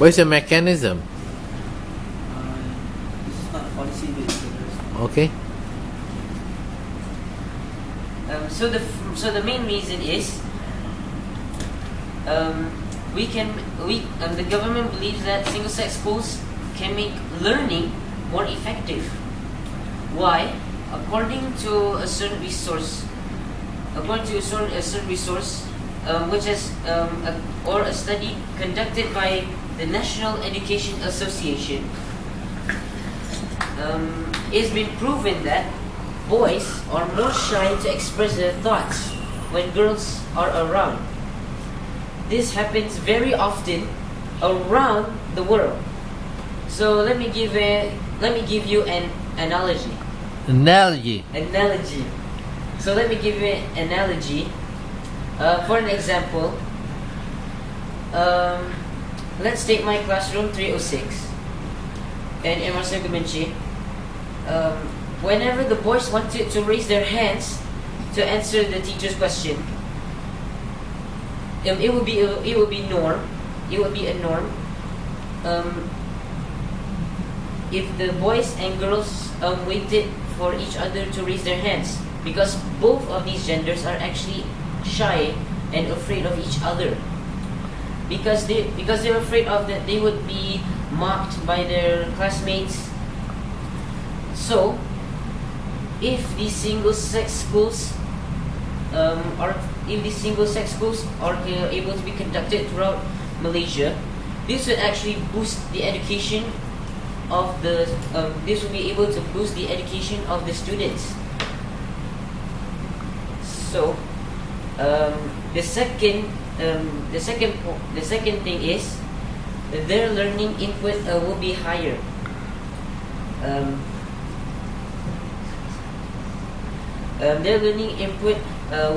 What's the mechanism? This is not a policy based. Okay. So the main reason is the government believes that single-sex schools can make learning more effective. Why? According to a certain resource, which is a study conducted by the National Education Association, it's been proven that boys are more shy to express their thoughts when girls are around. This happens very often around the world. So let me give you an analogy. So let me give you an analogy. For an example, let's take my classroom 306 and Emir. Whenever the boys wanted to raise their hands to answer the teacher's question, it would be a norm. If the boys and girls waited for each other to raise their hands, because both of these genders are actually shy and afraid of each other, because they're afraid of that they would be mocked by their classmates. So if these single-sex schools are able to be conducted throughout Malaysia, this would actually boost the education of the this will be able to boost the education of the students. So the second thing is their learning input will be higher. Their learning input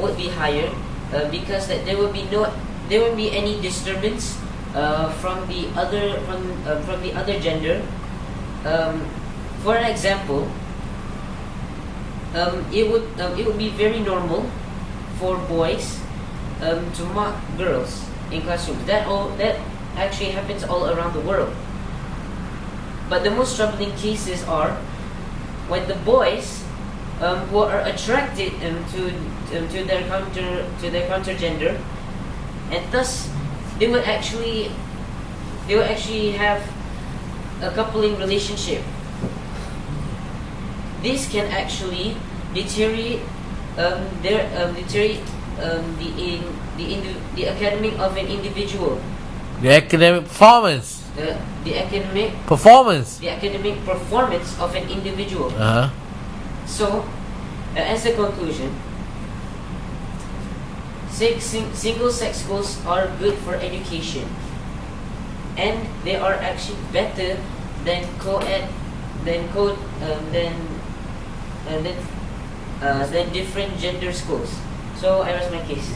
would be higher because that there won't be any disturbance from the other gender. For an example, it would be very normal for boys to mock girls in classrooms. That actually happens all around the world. But the most troubling cases are when the boys who are attracted to their counter gender, and thus they will actually have a coupling relationship. This can actually deteriorate the academic of an individual. The academic performance. The academic performance of an individual. Uh-huh. So, as a conclusion, single-sex schools are good for education, and they are actually better than different gender schools. So I rest my case.